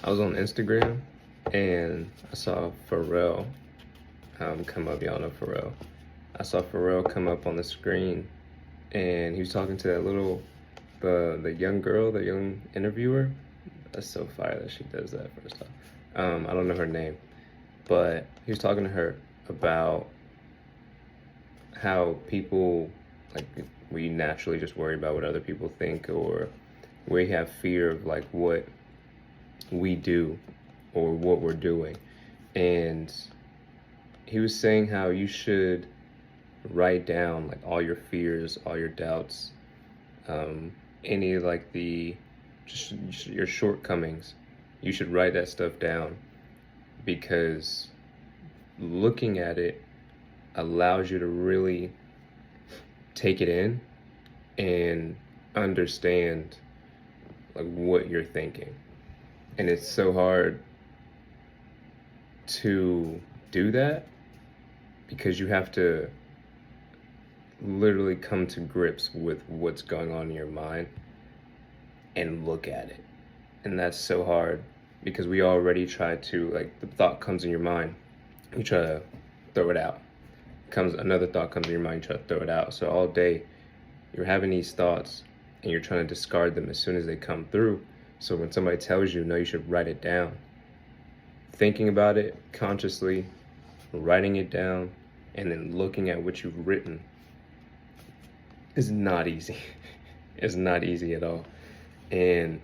I was on Instagram and I saw Pharrell come up. Y'all know Pharrell. I saw Pharrell come up on the screen and he was talking to that the young girl, the young interviewer. That's so fire that she does that first off. I don't know her name, but he was talking to her about how people, like, we naturally just worry about what other people think, or we have fear of like what we do or what we're doing. And he was saying how you should write down like all your fears, all your doubts, any like just your shortcomings. You should write that stuff down, because looking at it allows you to really take it in and understand like what you're thinking. And it's so hard to do that because you have to literally come to grips with what's going on in your mind and look at it. And that's so hard because we already try to, like, the thought comes in your mind, you try to throw it out. Another thought comes in your mind, you try to throw it out. So all day you're having these thoughts and you're trying to discard them as soon as they come through. So when somebody tells you, no, you should write it down, thinking about it consciously, writing it down, and then looking at what you've written is not easy. It's not easy at all. And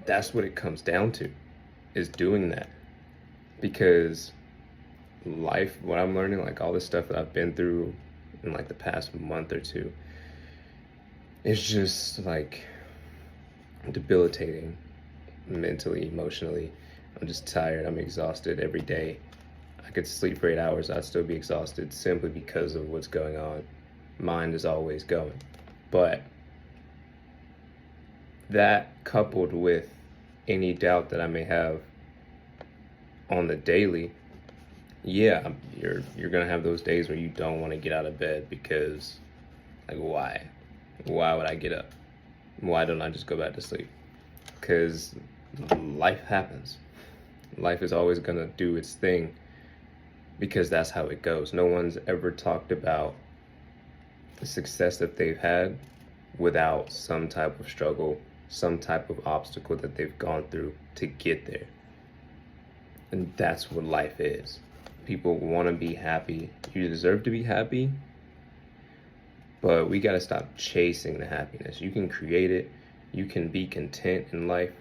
that's what it comes down to, is doing that. Because life, what I'm learning, like all this stuff that I've been through in like the past month or two, it's just like debilitating mentally, emotionally. I'm just tired. I'm exhausted every day. I could sleep for 8 hours. I'd still be exhausted simply because of what's going on. Mind is always going. But that, coupled with any doubt that I may have on the daily, yeah, you're gonna have those days where you don't want to get out of bed because, like, why would I get up? Why don't I just go back to sleep? Because life happens. Life is always gonna do its thing because that's how it goes. No one's ever talked about the success that they've had without some type of struggle, some type of obstacle that they've gone through to get there. And that's what life is. People want to be happy. You deserve to be happy, but we got to stop chasing the happiness. You can create it. You can be content in life,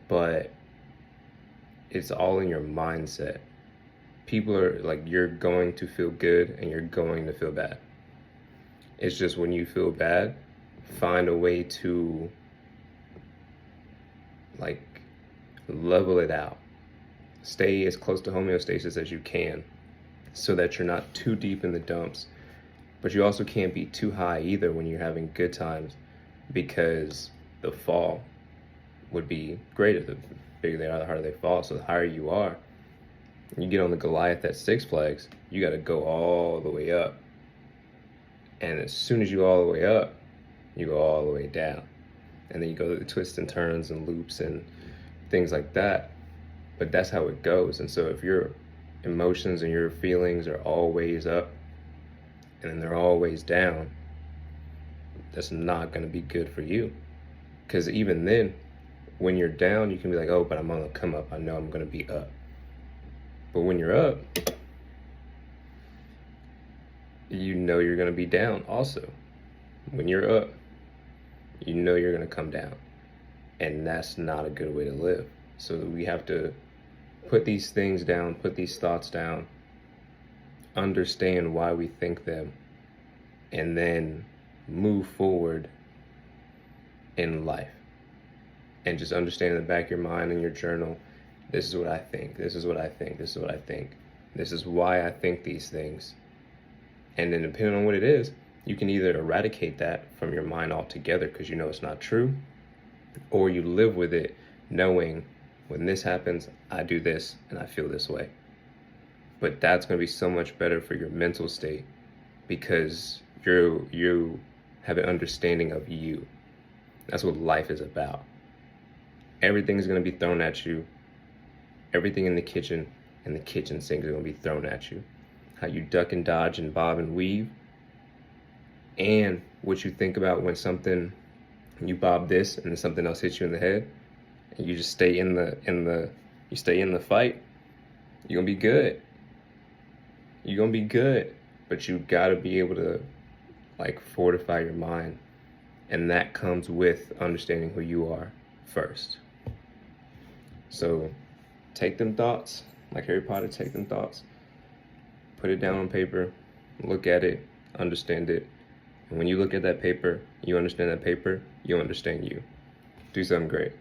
but it's all in your mindset. People are like, you're going to feel good and you're going to feel bad. It's just when you feel bad, find a way to like level it out. Stay as close to homeostasis as you can so that you're not too deep in the dumps, but you also can't be too high either when you're having good times, because the fall would be greater. The bigger they are, the harder they fall. So the higher you are, you get on the Goliath at Six Flags, you got to go all the way up. And as soon as you go all the way up, you go all the way down. And then you go through the twists and turns and loops and things like that. But that's how it goes. And so if your emotions and your feelings are always up and then they're always down, that's not going to be good for you. Because even then, when you're down, you can be like, oh, but I'm on the come up. I know I'm going to be up. But when you're up, you know you're going to be down also. When you're up, you know you're going to come down. And that's not a good way to live. So we have to put these things down, put these thoughts down, understand why we think them, and then move forward in life. And just understand in the back of your mind and your journal, this is what I think, this is what I think, this is what I think, this is why I think these things. And then depending on what it is, you can either eradicate that from your mind altogether because you know it's not true, or you live with it knowing when this happens, I do this and I feel this way. But that's going to be so much better for your mental state because you have an understanding of you. That's what life is about. everything's going to be thrown at you. Everything in the kitchen and the kitchen sink is going to be thrown at you. How you duck and dodge and bob and weave, and what you think about when you bob this and then something else hits you in the head, and you just stay in the fight. You're gonna be good. You're gonna be good, but you gotta be able to like fortify your mind, and that comes with understanding who you are first. So take them thoughts, like Harry Potter, take them thoughts, put it down on paper, look at it, understand it. And when you look at that paper, you understand that paper, you understand you. Do something great.